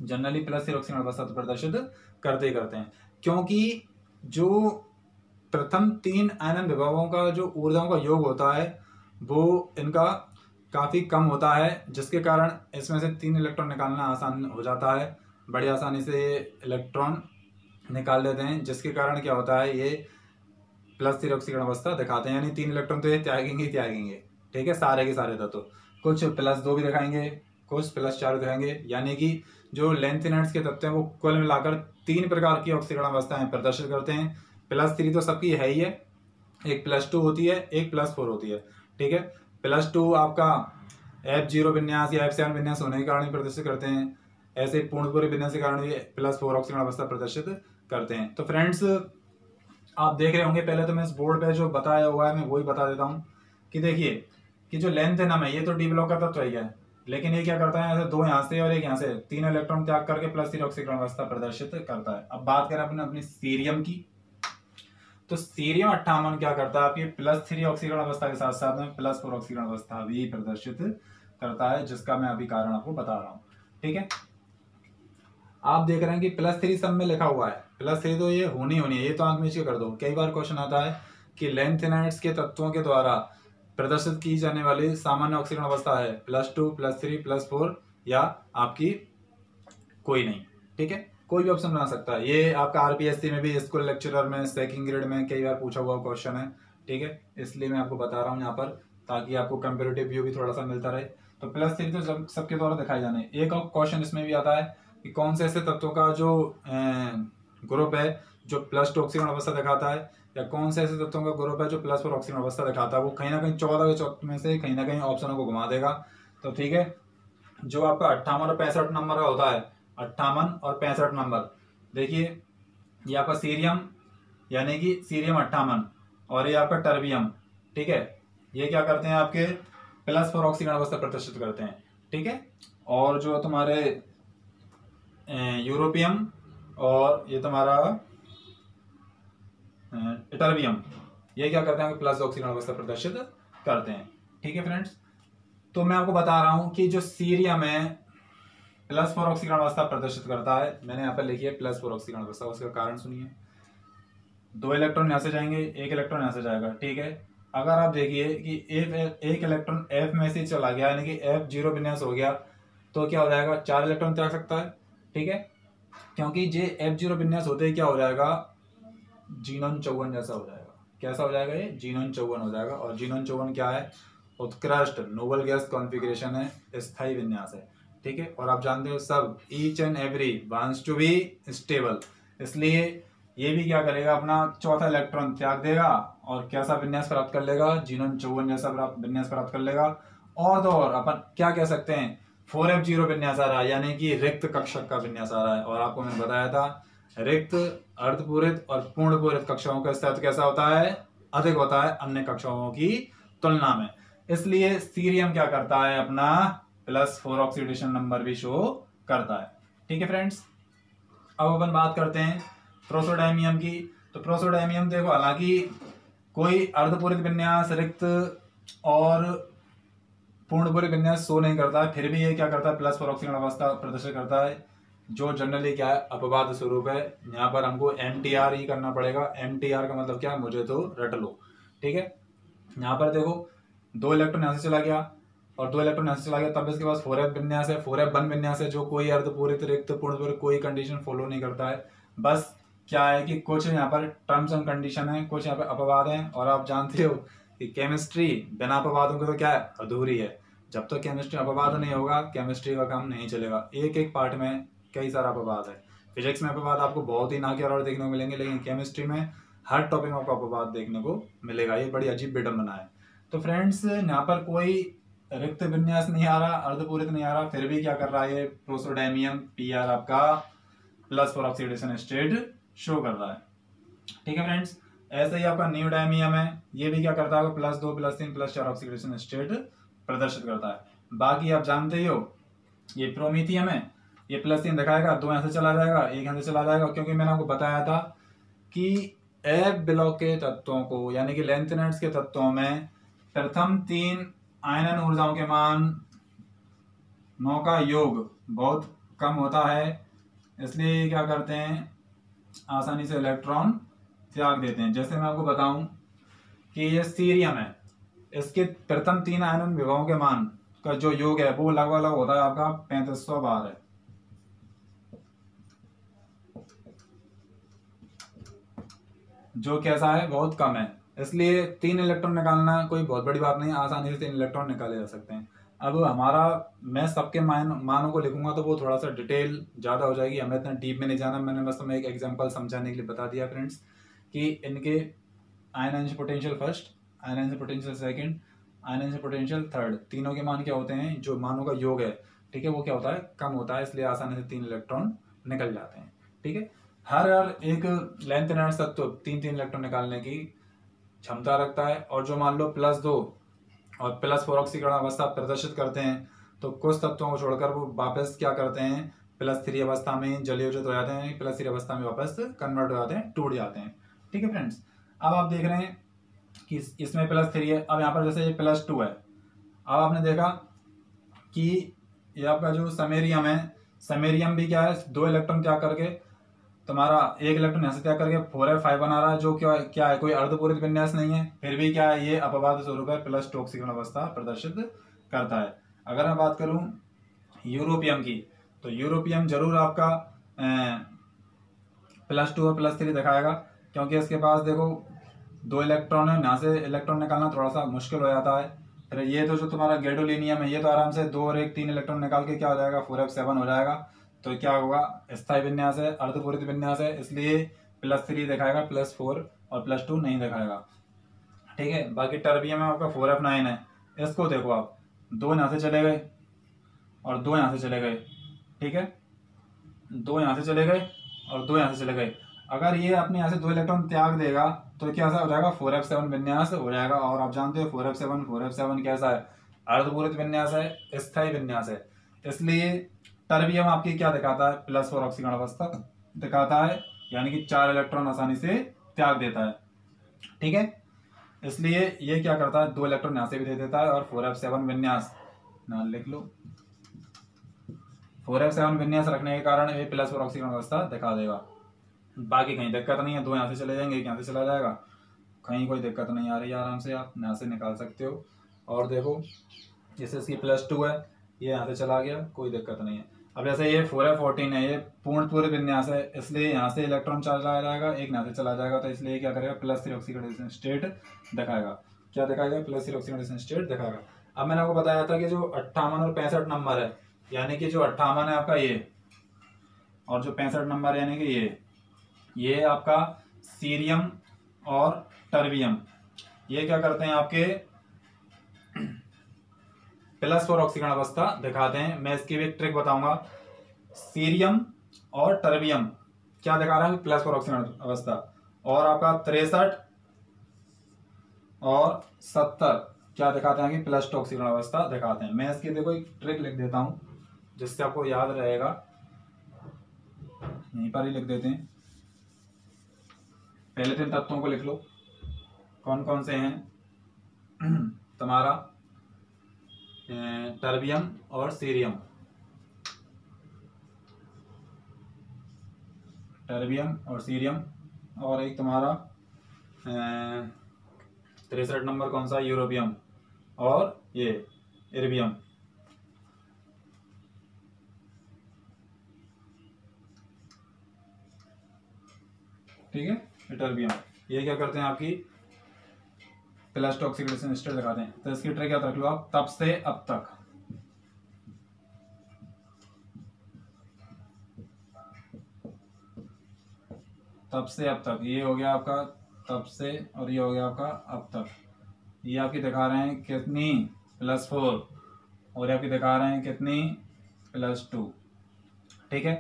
जनरली +3 ऑक्सीकरण अवस्था तो प्रदर्शित करते ही करते हैं, क्योंकि जो प्रथम 3 आयनन विभवों का जो ऊर्जाओं का योग होता है वो इनका काफ़ी कम होता है, जिसके कारण इसमें से 3 इलेक्ट्रॉन निकालना आसान हो जाता है, बड़ी आसानी से इलेक्ट्रॉन निकाल लेते हैं, जिसके कारण क्या होता है ये +3 ऑक्सीकरण अवस्था दिखाते हैं, यानी 3 इलेक्ट्रॉन तो ये त्यागेंगे ही त्यागेंगे। ठीक है, सारे के सारे तत्व, कुछ +2 भी दिखाएंगे, कुछ +4 दिखाएंगे, यानी कि जो लैंथेनाइड्स के तत्व हैं वो कुल मिलाकर 3 प्रकार की ऑक्सीकरण अवस्थाएं प्रदर्शित करते हैं। +3 तो सबकी है ही है, एक +2 होती है, एक +4 होती है। ठीक है, +2 आपका F0 विन्यास या F7 विन्यास होने के कारण प्रदर्शित करते हैं, ऐसे पूर्णपूरी विन्यास के कारण ये +4 ऑक्सीकरण अवस्था प्रदर्शित करते हैं। तो फ्रेंड्स आप देख रहे होंगे, पहले तो मैं इस बोर्ड पे जो बताया हुआ है मैं वही बता देता हूँ कि देखिए कि जो लैंथेनम है ये तो डी ब्लॉक का तत्व ही है, लेकिन ये क्या करता है, ऐसे 2 यहाँ से और 1 यहाँ से 3 इलेक्ट्रॉन त्याग करके +3 ऑक्सीकरण अवस्था प्रदर्शित करता है। अब बात करें अपनी सीरियम की, तो सीरियम 58 क्या करता है, आपकी +3 ऑक्सीकरण अवस्था के साथ साथ में +4 ऑक्सीकरण अवस्था भी प्रदर्शित करता है, जिसका मैं अभी कारण आपको बता रहा हूँ। ठीक है, आप देख रहे हैं कि +3 सब में लिखा हुआ है, +3 तो ये होनी है, ये तो आंख मीच के कर दो। कई बार क्वेश्चन आता है कि लैंथेनाइड्स के तत्वों के द्वारा प्रदर्शित की जाने वाली सामान्य ऑक्सीकरण अवस्था है +2, +3, +4 या आपकी कोई नहीं। ठीक है, कोई भी ऑप्शन बना सकता है, ये आपका आरपीएससी में भी, स्कूल लेक्चरर में, सेकंड ग्रेड में कई बार पूछा हुआ क्वेश्चन है। ठीक है, इसलिए मैं आपको बता रहा हूँ यहाँ पर, ताकि आपको कंपेरेटिव व्यू भी थोड़ा सा मिलता रहे। तो +3 तो सबके द्वारा दिखाए जाने। एक और क्वेश्चन इसमें भी आता है कि कौन से ऐसे तत्वों का जो ग्रुप है जो +2 ऑक्सीकरण अवस्था दिखाता है, या कौन से ऐसे तत्वों का ग्रुप है जो +4 ऑक्सीकरण अवस्था दिखाता है। वो कहीं ना कहीं 14 के 14 में से कहीं ना कहीं ऑप्शनों को घुमा देगा। तो ठीक है, जो आपका 58 और 65 नंबर का होता है, 58 और 65 नंबर, देखिए ये आपका सीरियम यानी कि सीरियम 58 और ये आपका टर्बियम। ठीक है, ये क्या करते हैं, आपके +4 ऑक्सीकरण अवस्था प्रदर्शित करते हैं। ठीक है, और जो तुम्हारे यूरोपियम और ये तुम्हारा टर्बियम, ये क्या करते हैं, +2 ऑक्सीकरण अवस्था प्रदर्शित करते हैं। ठीक है फ्रेंड्स, तो मैं आपको बता रहा हूं कि जो सीरियम है +4 ऑक्सीकरण अवस्था प्रदर्शित करता है। मैंने यहाँ पर लिखी है +4 ऑक्सीकरण अवस्था, उसका कारण सुनिए। 2 इलेक्ट्रॉन यहाँ से जाएंगे, 1 इलेक्ट्रॉन यहाँ से जाएगा। ठीक है, अगर आप देखिए कि एक इलेक्ट्रॉन F में से चला गया, यानी कि F0 विन्यास हो गया, तो क्या हो जाएगा, 4 इलेक्ट्रॉन त्याग सकता है। ठीक है, क्योंकि जे F0 विन्यास होते ही क्या हो जाएगा, जीनोन 54 जैसा हो जाएगा। कैसा हो जाएगा, ये जीनोन 54 हो जाएगा। और जीनोन 54 क्या है, उत्कृष्ट नोबल गैस कॉन्फ़िगरेशन है, स्थायी विन्यास है। ठीक है, और आप जानते हो सब each and every wants to be stable, इसलिए ये भी क्या करेगा, अपना चौथा इलेक्ट्रॉन त्याग देगा और कैसा विन्यास प्राप्त कर लेगा, जीनोन 54 जैसा विन्यास प्राप्त कर लेगा। और तो और अपन क्या कह सकते हैं, 4f0 विन्यास आ रहा है, यानी कि रिक्त कक्षक का विन्यास आ रहा है। और आपको मैंने बताया था रिक्त, अर्धपूरित और पूर्णपूरित कक्षाओं का स्तर कैसा होता है, अधिक होता है अन्य कक्षाओं की तुलना में। इसलिए सीरियम क्या करता है, अपना +4 ऑक्सीडेशन नंबर भी शो करता है। ठीक है फ्रेंड्स, अब अपन बात करते हैं प्रोसोडायमियम की। तो प्रोसोडायमियम देखो, हालांकि कोई अर्धपूरित विन्यास, रिक्त और पूर्णपूरित विन्यास शो नहीं करता है, फिर भी ये क्या करता है, +4 ऑक्सीकरण अवस्था प्रदर्शित करता है, जो जनरली क्या है, अपवाद स्वरूप है। यहाँ पर हमको MTR ही करना पड़ेगा। MTR का मतलब क्या है, मुझे तो रट लो। ठीक है, यहाँ पर देखो 2 इलेक्ट्रॉन यहाँ से चला गया और 2 इलेक्ट्रॉन यहाँ से चला गया, तब इसके पास 4f विन्यास है, 4f1 विन्यास है, जो कोई अर्धपूरित, रिक्त, पूर्णपूरित कोई कंडीशन फॉलो नहीं करता है। बस क्या है कि कुछ यहाँ पर टर्म्स एंड कंडीशन है, कुछ यहाँ पर अपवाद हैं। और आप जानते हो कि केमिस्ट्री बिना अपवादों के तो क्या है, अधूरी है। जब तक केमिस्ट्री अपवाद नहीं होगा, केमिस्ट्री का काम नहीं चलेगा। एक एक पार्ट में कई सारा अपवाद है। फिजिक्स में अपवाद आपको बहुत ही ना के और देखने को मिलेंगे, लेकिन केमिस्ट्री में हर टॉपिक में आपको अपवाद देखने को मिलेगा। ये बड़ी अजीब विडंबना है। तो फ्रेंड्स, यहाँ पर कोई रिक्त विन्यास नहीं आ रहा, अर्धपूरित नहीं आ रहा, फिर भी क्या कर रहा है ये प्रोसोडैमियम Pr आपका plus for oxidation state show कर रहा है। ठीक है फ्रेंड्स, ऐसे ही आपका न्यूडायमियम है, ये भी क्या करता है +2 +3 +4 ऑक्सीडेशन स्टेट प्रदर्शित करता है। बाकी आप जानते ही हो ये प्रोमीथियम है, ये +3 दिखाएगा, 2 यहाँ से चला जाएगा, 1 यहाँ से चला जाएगा, क्योंकि मैंने आपको बताया था कि एफ ब्लॉक के तत्वों को यानी कि लेंथेनेट्स के तत्वों में प्रथम 3 आयनन ऊर्जाओं के मान नौ का योग बहुत कम होता है, इसलिए क्या करते हैं आसानी से इलेक्ट्रॉन त्याग देते हैं। जैसे मैं आपको बताऊं कि ये सीरियम है, इसके प्रथम 3 आयनन विभवों के मान का जो योग है वो लगभग होता है आपका 3500 बार है। जो कैसा है बहुत कम है, इसलिए 3 इलेक्ट्रॉन निकालना कोई बहुत बड़ी बात नहीं है, आसानी से 3 इलेक्ट्रॉन निकाले जा सकते हैं। अब हमारा मैं सबके मानों को लिखूंगा तो वो थोड़ा सा डिटेल ज्यादा हो जाएगी, हमें इतना डीप में नहीं जाना, मैंने बस एक एग्जांपल समझाने के लिए बता दिया फ्रेंड्स कि इनके ion energy potential first, ion energy potential second, ion energy potential third, तीनों के मान क्या होते हैं, जो मानों का योग है ठीक है वो क्या होता है कम होता है, इसलिए आसानी से 3 इलेक्ट्रॉन निकल जाते हैं। ठीक है, हर एक लेंथ एनर्जी तत्व 3-3 इलेक्ट्रॉन निकालने की क्षमता रखता है, और जो मान लो +2 और +4 ऑक्सीकरण अवस्था प्रदर्शित करते हैं तो कुछ तत्वों को छोड़कर वो वापस क्या करते हैं +3 अवस्था में जलीयोजित हो जाते हैं, +3 अवस्था में वापस कन्वर्ट हो जाते हैं, टूट जाते हैं। ठीक है फ्रेंड्स, अब आप देख रहे हैं कि इसमें +3 है, अब यहाँ पर जैसे ये +2 है, अब आपने देखा कि ये आपका जो समेरियम है, समेरियम भी क्या है 2 इलेक्ट्रॉन त्याग करके तुम्हारा 1 इलेक्ट्रॉन यहाँ से त्याग करके 4f5 बना रहा है, जो क्या है कोई अर्धपूरित विन्यास नहीं है, फिर भी क्या है ये अपवाद स्वरूप है +2 ऑक्सीकरण अवस्था प्रदर्शित करता है। अगर मैं बात करूं यूरोपियम की तो यूरोपियम जरूर आपका +2 और +3 दिखाएगा, क्योंकि इसके पास देखो 2 इलेक्ट्रॉन है, यहाँ से इलेक्ट्रॉन निकालना थोड़ा सा मुश्किल हो जाता है। फिर ये तो जो तुम्हारा गैडोलिनियम है ये तो आराम से 2 और 1 3 इलेक्ट्रॉन निकाल के क्या हो जाएगा 4f7 हो जाएगा, तो क्या होगा स्थायी विन्यास है, अर्धपूरित विन्यास है, इसलिए +3 दिखाएगा, +4 और +2 नहीं दिखाएगा। ठीक है, बाकी टर्बियम में आपका 4f9 है, इसको देखो आप 2 यहाँ से चले गए और 2 यहाँ से चले गए, ठीक है 2 यहाँ से चले गए और 2 यहाँ से चले गए, अगर ये अपने यहाँ से 2 इलेक्ट्रॉन त्याग देगा तो क्या हो जाएगा 4f7 विन्यास हो जाएगा, और आप जानते हो 4f7 कैसा है अर्धपूरित विन्यास है, स्थायी विन्यास है, इसलिए टर्बियम आपकी क्या दिखाता है +4 ऑक्सीकरण अवस्था दिखाता है, यानी कि 4 इलेक्ट्रॉन आसानी से त्याग देता है। ठीक है, इसलिए ये क्या करता है 2 इलेक्ट्रॉन यहाँ से भी दे देता है, और 4f7 विन्यास ना लिख लो, 4f7 विन्यास रखने के कारण ये +4 ऑक्सीकरण अवस्था दिखा देगा। बाकी कहीं दिक्कत नहीं है, 2 यहाँ से चले जाएंगे, 1 यहाँ से चला जाएगा, कहीं कोई दिक्कत नहीं आ रही है, आराम से आप यहाँ से निकाल सकते हो। और देखो जैसे इसकी +2 है, ये यहाँ से चला गया, कोई दिक्कत नहीं है। अब जैसे ये 4f14 है, ये पूर्ण विन्यास है, इसलिए यहाँ से इलेक्ट्रॉन चला जाएगा, 1 यहाँ से चला जाएगा, तो इसलिए क्या करेगा +3 ऑक्सीडेशन स्टेट दिखाएगा। क्या दिखाएगा +3 ऑक्सीडेशन स्टेट दिखाएगा। अब मैंने आपको बताया था कि जो 58 और 65 नंबर है, यानी कि जो 58 है आपका ये, और जो 65 नंबर यानी कि ये आपका सीरियम और टर्बियम, ये क्या करते हैं आपके +4 ऑक्सीकरण अवस्था दिखाते हैं। मैं इसकी भी एक ट्रिक बताऊंगा। सीरियम और टर्बियम क्या दिखा रहा है +4 ऑक्सीकरण अवस्था, और आपका 63 और 70 क्या दिखाते हैं कि +2 ऑक्सीकरण अवस्था दिखाते हैं। मैं इसकी देखो एक ट्रिक लिख देता हूं जिससे आपको याद रहेगा, यहीं पर ही लिख देते हैं। पहले 3 तत्वों को लिख लो, कौन कौन से हैं तुम्हारा टर्बियम और सीरियम, टर्बियम और सीरियम, और एक तुम्हारा 63 नंबर कौन सा यूरोपियम, और ये इर्बियम। ठीक है, टर्बियम ये क्या करते हैं आपकी +2 ऑक्सीडेशन स्टेट दिखाते हैं। तो इसकी ट्रिक याद रख लो आप, तब से अब तक, तब से अब तक, ये हो गया आपका तब से, और ये हो गया आपका अब तक। ये आपकी दिखा रहे हैं कितनी +4 और आपकी दिखा रहे हैं कितनी +2। ठीक है,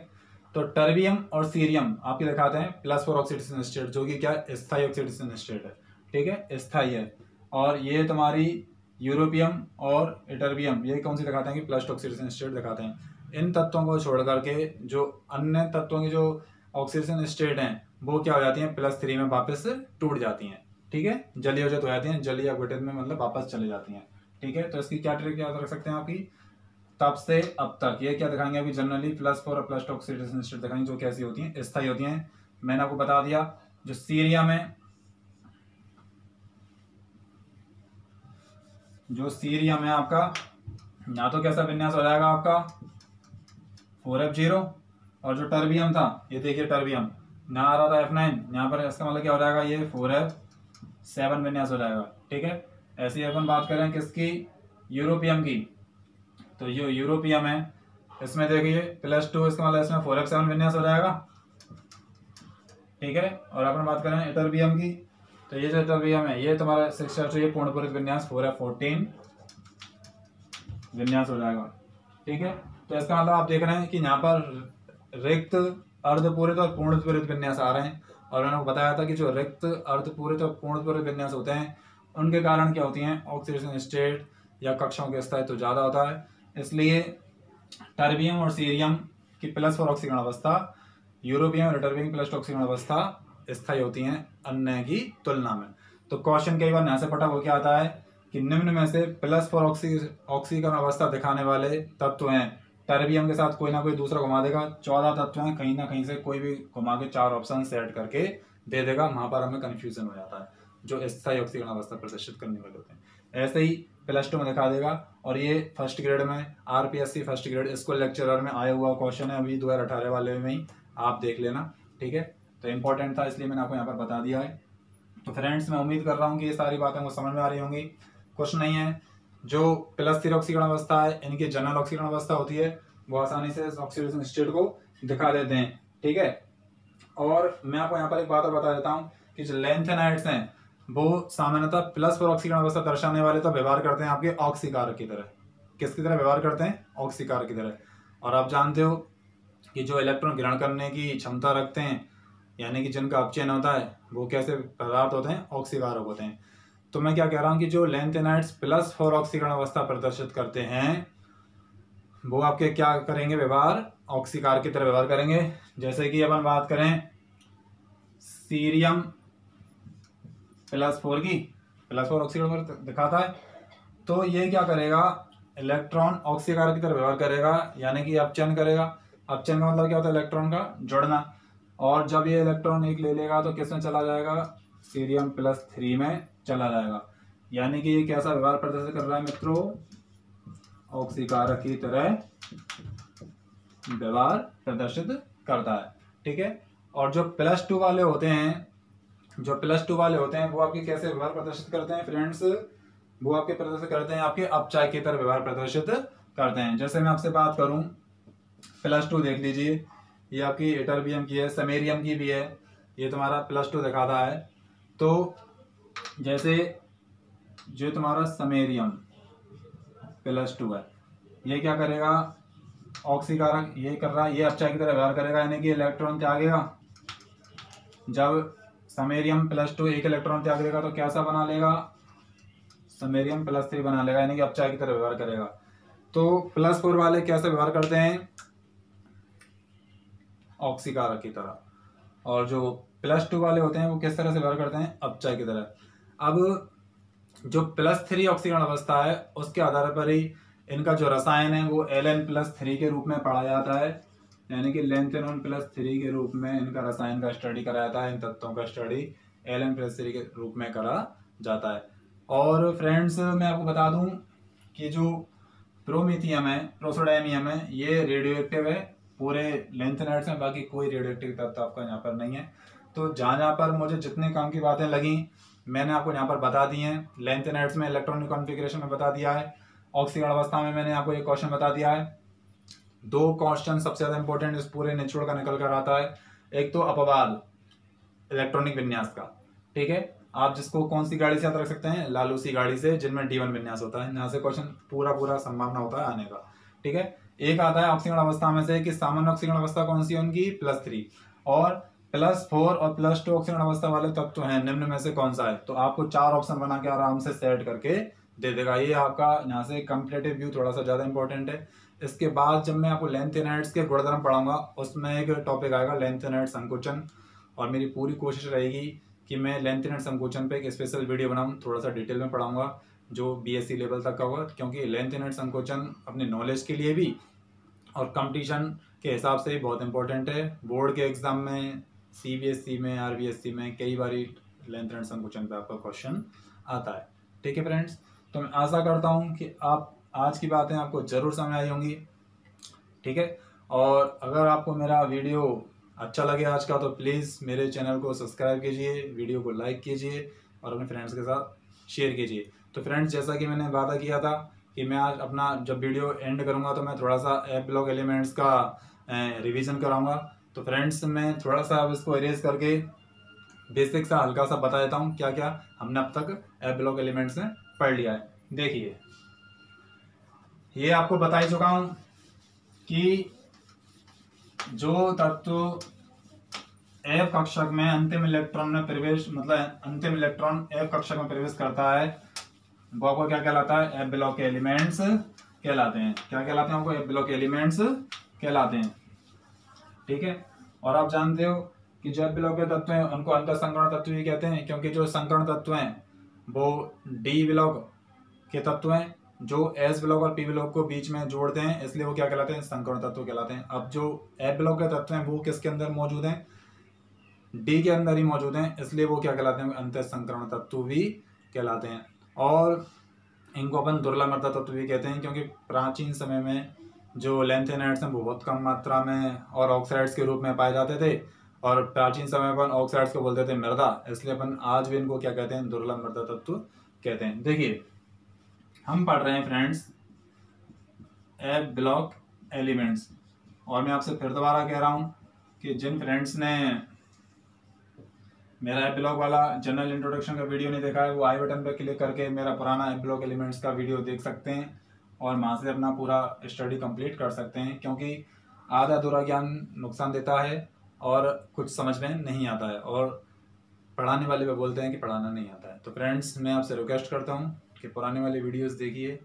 तो टर्बियम और सीरियम आपके दिखाते हैं +4 ऑक्सीडेशन स्टेट, जो कि क्या स्थायी ऑक्सीडेशन स्टेट है। ठीक है, स्थायी है। और ये तुम्हारी यूरोपियम और इटर्बियम ये कौन सी दिखाते हैं कि +2 ऑक्सीडेशन स्टेट दिखाते हैं। इन तत्वों को छोड़ करके जो अन्य तत्वों की जो ऑक्सीडेशन स्टेट हैं वो क्या हो जाती हैं, +3 में वापस टूट जाती हैं। ठीक है, जलीय हो जाती हैं, जलीय अपघटित में मतलब वापस चले जाती हैं। ठीक है, तो इसकी क्या ट्रिक याद रख सकते हैं आपकी, तब से अब तक ये क्या दिखाएंगे अभी जनरली +4 और +2 ऑक्सीडेशन स्टेट दिखाएंगे, जो कैसी होती हैं, स्थायी होती हैं। मैंने आपको बता दिया जो सीरियम है, जो सीरियम है आपका यहाँ तो कैसा विन्यास हो जाएगा आपका 4F0, और जो टर्बियम था ये देखिए टर्बियम यहाँ आ रहा था F9, यहाँ पर इसका मतलब क्या हो जाएगा ये 4F7 विन्यास हो जाएगा। ठीक है, ऐसे ही अपन बात करें किसकी, यूरोपियम की, तो ये यूरोपियम है, इसमें देखिए +2, इसका मतलब इसमें 4F7 विन्यास हो जाएगा। ठीक है, और अपन बात करें इटर्बियम की, तो ये जो इटर्बियम है ये तुम्हारा 6 ये पूर्णपूरित विन्यास 4F14 विन्यास हो जाएगा। ठीक है, तो इसका मतलब आप देख रहे हैं कि यहाँ पर रिक्त, अर्धपूरित और पूर्णपूरित विन्यास आ रहे हैं। और मैंने बताया था कि जो रिक्त, अर्धपूरित और पूर्णपूरित विन्यास होते हैं उनके कारण क्या होती हैं, ऑक्सीडेशन स्टेट या कक्षाओं के स्थायित्व ज्यादा होता है। इसलिए टर्बियम और सीरियम की +4 ऑक्सीकरण अवस्था, यूरोपियम और टर्बियम की +2 ऑक्सीकरण अवस्था स्थायी होती हैं अन्य की तुलना में। तो क्वेश्चन कई बार यहाँ से पटा वो क्या आता है कि निम्न में से +4 ऑक्सीकरण अवस्था दिखाने वाले तत्व हैं, टर्बियम के साथ कोई ना कोई दूसरा घुमा देगा, 14 तत्व हैं, कहीं ना कहीं से कोई भी घुमा के 4 ऑप्शन सेट करके दे देगा, वहां पर हमें कंफ्यूजन हो जाता है, जो स्थायी ऑक्सीकरण अवस्था प्रदर्शित करने वाले होते हैं। ऐसे ही +2 में दिखा देगा। और ये फर्स्ट ग्रेड में RPSC first grade school lecturer में आया हुआ क्वेश्चन है, अभी 2018 वाले में ही आप देख लेना। ठीक है, तो इंपॉर्टेंट था इसलिए मैंने आपको यहाँ पर बता दिया है। तो फ्रेंड्स मैं उम्मीद कर रहा हूँ कि ये सारी बातें मुझे समझ में आ रही होंगी। कुछ नहीं है, जो +3 ऑक्सीकरण अवस्था है इनकी जनरल ऑक्सीकरण अवस्था होती है, वो आसानी से ऑक्सीडेशन स्टेट को दिखा देते हैं। ठीक है, और मैं आपको यहाँ पर एक बात और बता देता हूँ कि जो लैंथेनाइड्स हैं वो सामान्यतः +4 ऑक्सीकरण अवस्था दर्शाने वाले तो व्यवहार करते हैं आपके ऑक्सीकारक की तरह। किसकी तरह व्यवहार करते हैं, ऑक्सीकारक की तरह। और आप जानते हो कि जो इलेक्ट्रॉन ग्रहण करने की क्षमता रखते हैं, यानी कि जिनका अपचयन होता है, वो कैसे पदार्थ होते हैं, ऑक्सीकारक होते हैं। तो मैं क्या कह रहा हूँ कि जो लैंथेनाइड्स +4 ऑक्सीकरण अवस्था प्रदर्शित करते हैं वो आपके क्या करेंगे, व्यवहार ऑक्सीकारक की तरह व्यवहार करेंगे। जैसे कि अपन बात करें सीरियम +4 की, +4 ऑक्सीकरण दिखाता है, तो ये क्या करेगा, इलेक्ट्रॉन ऑक्सीकारक की तरह व्यवहार करेगा, यानी कि अपचयन करेगा। अपचयन का मतलब क्या होता है, इलेक्ट्रॉन का जुड़ना। और जब ये इलेक्ट्रॉन एक ले लेगा तो किस में चला जाएगा, सीरियम +3 में चला जाएगा। यानी कि ये कैसा व्यवहार प्रदर्शित कर रहा है मित्रों, ऑक्सीकारक की तरह व्यवहार प्रदर्शित करता है। ठीक है, और जो +2 वाले होते हैं, जो +2 वाले होते हैं वो आपके कैसे व्यवहार प्रदर्शित करते हैं फ्रेंड्स, वो आपके प्रदर्शित करते हैं आपके अपचायक की तरह व्यवहार प्रदर्शित करते हैं। जैसे मैं आपसे बात करूं +2 देख लीजिए, ये आपकी इटर्बियम की है, समेरियम की भी है, ये तुम्हारा +2 दिखाता है। तो जैसे जो तुम्हारा समेरियम +2 है, ये क्या करेगा, ऑक्सीकारक ये कर रहा है, ये अपचायक की तरह व्यवहार करेगा, यानी कि इलेक्ट्रॉन त्यागेगा। जब समेरियम +2 एक इलेक्ट्रॉन त्याग देगा तो कैसा बना लेगा, समेरियम +3 बना लेगा, यानी कि अपचायक की तरह व्यवहार करेगा। तो +4 वाले कैसे व्यवहार करते हैं, ऑक्सीकारक की तरह। और जो +2 वाले होते हैं वो किस तरह से व्यवहार करते हैं, अपचायक की तरह। अब जो +3 ऑक्सीकरण अवस्था है उसके आधार पर ही इनका जो रसायन है वो Ln+3 के रूप में पढ़ा जाता है, यानी कि लेंथेनॉन +3 के रूप में इनका रसायन का स्टडी करा जाता है, इन तत्वों का स्टडी Ln+3 के रूप में करा जाता है। और फ्रेंड्स मैं आपको बता दूं कि जो प्रोमीथियम है, प्रोसोडायमियम है, ये रेडियो एक्टिव है पूरे लेंथेनाइड्स में, बाकी कोई रेडियो एक्टिव तत्व आपका यहाँ पर नहीं है। तो जहाँ पर मुझे जितने काम की बातें लगी मैंने आपको यहाँ पर बता दी हैं। लेंथेनाइड्स में इलेक्ट्रॉनिक कॉन्फ़िगरेशन में बता दिया है, ऑक्सीकरण अवस्था में मैंने आपको एक क्वेश्चन बता दिया है। 2 क्वेश्चन सबसे ज्यादा इंपॉर्टेंट इस पूरे निचोड़ का निकल कर आता है, एक तो अपवाद इलेक्ट्रॉनिक विन्यास का, ठीक है, आप जिसको कौन सी गाड़ी से याद रख सकते हैं, लालूसी गाड़ी से, जिनमें D1 विन्यास होता है। यहाँ से क्वेश्चन पूरा संभावना होता है आने का। ठीक है, एक आता है ऑक्सीकरण अवस्था में से कि सामान्य ऑक्सीकरण अवस्था कौन सी है उनकी, +3, और +4 और +2 ऑक्सीकरण अवस्था वाले तत्व हैं, निम्न में से कौन सा है। तो आपको 4 ऑप्शन बना के आराम से सेट करके दे देगा। ये आपका यहाँ से कंपेटिटिव व्यू थोड़ा सा ज्यादा इंपॉर्टेंट है। इसके बाद जब मैं आपको लैंथेनाइड्स के गुणधर्म पढ़ाऊंगा, उसमें एक टॉपिक आएगा लैंथेनाइड संकोचन, और मेरी पूरी कोशिश रहेगी कि मैं लैंथेनाइड संकोचन पे एक स्पेशल वीडियो बनाऊं, थोड़ा सा डिटेल में पढ़ाऊंगा, जो BSc लेवल तक का होगा, क्योंकि लैंथेनाइड संकोचन अपने नॉलेज के लिए भी और कंपटीशन के हिसाब से भी बहुत इंपॉर्टेंट है। बोर्ड के एग्जाम में, CBSE में, RBSC में कई बार लैंथेनाइड संकोचन पे आपका क्वेश्चन आता है। ठीक है फ्रेंड्स, तो मैं आशा करता हूँ कि आप आज की बातें आपको जरूर समझ आई होंगी। ठीक है, और अगर आपको मेरा वीडियो अच्छा लगे आज का, तो प्लीज़ मेरे चैनल को सब्सक्राइब कीजिए, वीडियो को लाइक कीजिए और अपने फ्रेंड्स के साथ शेयर कीजिए। तो फ्रेंड्स, जैसा कि मैंने वादा किया था कि मैं आज अपना जब वीडियो एंड करूंगा तो मैं थोड़ा सा एप ब्लॉक एलिमेंट्स का रिवीजन कराऊंगा। तो फ्रेंड्स, मैं थोड़ा सा अब इसको इरेज करके बेसिक सा हल्का सा बता देता हूँ क्या क्या हमने अब तक एप ब्लॉक एलिमेंट्स में पढ़ लिया है। देखिए, ये आपको बता ही चुका हूं कि जो तत्व F कक्षक में अंतिम इलेक्ट्रॉन में प्रवेश, मतलब अंतिम इलेक्ट्रॉन F कक्षक में प्रवेश करता है, वो आपको क्या कहलाता है, एप ब्लॉक के एलिमेंट्स कहलाते हैं। क्या कहलाते हैं आपको, एप ब्लॉक एलिमेंट्स कहलाते हैं। ठीक है, और आप जानते हो कि जो एप ब्लॉक के तत्व हैं उनको अंतर संकरण तत्व भी कहते हैं, क्योंकि जो संकरण तत्व हैं वो D ब्लॉक के तत्व हैं, जो S ब्लॉक और P ब्लॉक को बीच में जोड़ते हैं, इसलिए वो क्या कहलाते हैं, संकरण तत्व कहलाते हैं। अब जो एप ब्लॉक के तत्व हैं वो किसके अंदर मौजूद हैं, D के अंदर ही मौजूद हैं, इसलिए वो क्या कहलाते हैं, अंतर संकरण तत्व भी कहलाते हैं। और इनको अपन दुर्लभ मृदा तत्व भी कहते हैं, क्योंकि प्राचीन समय में जो लैंथेनाइड्स हैं वो बहुत कम मात्रा में और ऑक्साइड्स के रूप में पाए जाते थे, और प्राचीन समय पर ऑक्साइड्स को बोलते थे मृदा, इसलिए अपन आज भी इनको क्या कहते हैं, दुर्लभ मृदा तत्व कहते हैं। देखिए, हम पढ़ रहे हैं फ्रेंड्स एप ब्लॉक एलिमेंट्स, और मैं आपसे फिर दोबारा कह रहा हूं कि जिन फ्रेंड्स ने मेरा एप ब्लॉक वाला जनरल इंट्रोडक्शन का वीडियो नहीं देखा है, वो आई बटन पर क्लिक करके मेरा पुराना एप ब्लॉक एलिमेंट्स का वीडियो देख सकते हैं और वहाँ से अपना पूरा स्टडी कंप्लीट कर सकते हैं, क्योंकि आधा अधूरा ज्ञान नुकसान देता है और कुछ समझ में नहीं आता है, और पढ़ाने वाले पे बोलते हैं कि पढ़ाना नहीं आता है। तो फ्रेंड्स, मैं आपसे रिक्वेस्ट करता हूँ कि पुराने वाले वीडियोस देखिए,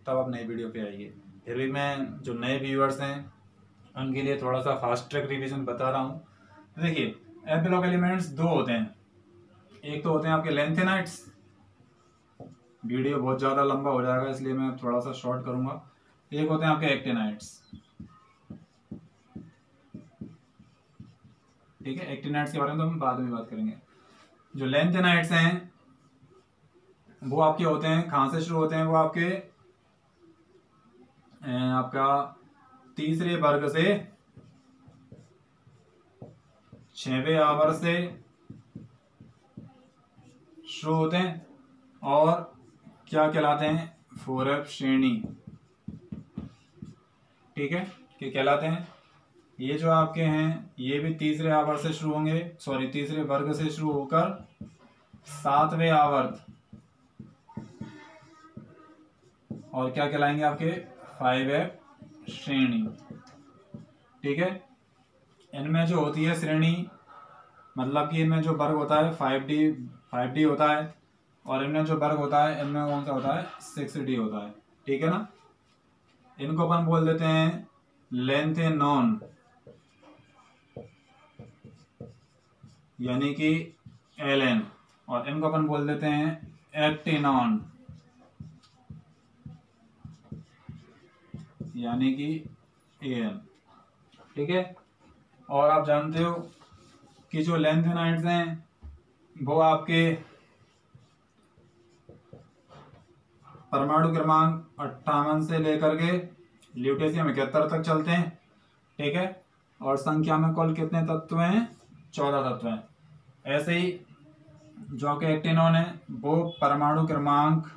तब आप नए वीडियो पे आइए। फिर भी मैं जो नए व्यूअर्स हैं उनके लिए थोड़ा सा फास्ट ट्रैक रिवीजन बता रहा हूँ। देखिए, एप ब्लॉक एलिमेंट्स दो होते हैं, एक तो होते हैं आपके लैंथेनाइड्स, वीडियो बहुत ज़्यादा लंबा हो जाएगा इसलिए मैं थोड़ा सा शॉर्ट करूंगा। एक होते हैं आपके एक्टिनाइड्स। ठीक है, एक्टिनाइड्स के बारे में तो हम बाद में बात करेंगे। जो लैंथेनाइड्स हैं वो आपके होते हैं, कहां से शुरू होते हैं, वो आपके आपका तीसरे वर्ग से 6वें आवर्त से शुरू होते हैं और क्या कहलाते हैं, 4f श्रेणी। ठीक है, क्या कहलाते हैं, ये जो आपके हैं ये भी तीसरे आवर्त से शुरू होंगे, सॉरी तीसरे वर्ग से शुरू होकर 7वें आवर्त, और क्या कहलाएंगे आपके 5f श्रेणी। ठीक है, इनमें जो होती है श्रेणी, मतलब कि इनमें जो वर्ग होता है 5D होता है, और इनमें जो वर्ग होता है इनमें कौन सा होता है, 6D होता है। ठीक है ना, इनको अपन बोल देते हैं लेंथेनॉन, यानी कि Ln, और इनको अपन बोल देते हैं एक्टिनॉन, यानी कि An। ठीक है, और आप जानते हो कि जो लैंथेनाइड्स हैं वो आपके परमाणु क्रमांक 58 से लेकर के ल्यूटेशियम 71 तक चलते हैं। ठीक है, और संख्या में कुल कितने तत्व हैं, 14 तत्व हैं। ऐसे ही जो कि एक्टिनॉन है वो परमाणु क्रमांक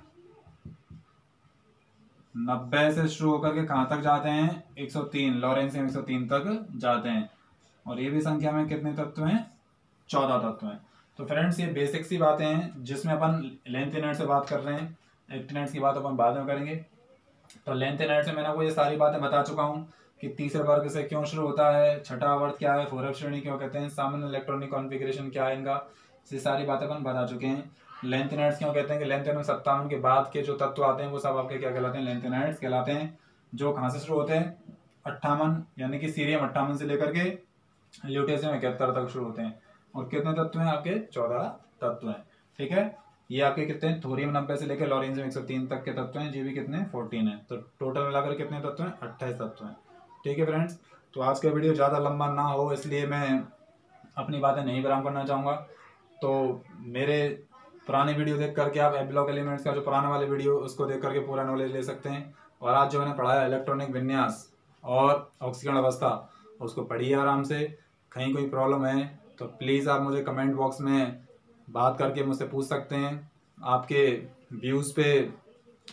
90 से शुरू होकर के कहां तक जाते हैं, 103, लॉरेंसियम 103 तक जाते हैं, और ये भी संख्या में कितने तत्व हैं, 14 तत्व हैं। तो फ्रेंड्स ये बेसिक सी बातें हैं जिसमें अपन लेंथ यूनिट से बात कर रहे हैं, एक्टिनेट्स की बात अपन बाद में करेंगे। तो लेंथ यूनिट से मैंने आपको ये सारी बातें बता चुका हूँ कि तीसरे वर्ग से क्यों शुरू होता है, छठा आवर्त क्या है, 4f श्रेणी क्यों कहते हैं, सामान्य इलेक्ट्रॉनिक कॉन्फ़िगरेशन क्या है इनका, ये सारी बातें अपन बता चुके हैं। लेंथ यूनिट्स क्यों कहते हैं कि लेंथ यूनिट 57 के बाद के जो तत्व आते हैं वो सब आपके क्या कहलाते हैं, लेंथ यूनिट्स कहलाते हैं। जो कहाँ से शुरू होते हैं, 58 यानी कि सीरियम 58 से लेकर के ल्यूटेशियम 71 तक शुरू होते हैं। और कितने तत्व हैं आपके, 14 तत्व हैं। ठीक है, ये आपके कितने, थोरियम 90 से लेकर लॉरेंशियम 103 तक के तत्व हैं, जी भी कितने 14 है। तो टोटल मिलाकर कितने तत्व हैं, 28 तत्व हैं। ठीक है फ्रेंड्स, तो आज का वीडियो ज़्यादा लंबा ना हो इसलिए मैं अपनी बातें नहीं विराम करना चाहूँगा। तो मेरे पुराने वीडियो देख करके आप एब्लॉक एलिमेंट्स का जो पुराने वाले वीडियो उसको देख करके पूरा नॉलेज ले सकते हैं। और आज जो मैंने पढ़ाया इलेक्ट्रॉनिक विन्यास और ऑक्सीकरण अवस्था, उसको पढ़िए आराम से। कहीं कोई प्रॉब्लम है तो प्लीज़ आप मुझे कमेंट बॉक्स में बात करके मुझसे पूछ सकते हैं। आपके व्यूज़ पे,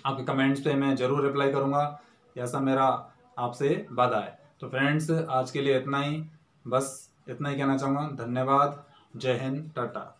आपके कमेंट्स पे मैं ज़रूर रिप्लाई करूँगा, ऐसा मेरा आपसे वादा है। तो फ्रेंड्स आज के लिए इतना ही, बस इतना ही कहना चाहूँगा। धन्यवाद, जय हिंद, टाटा।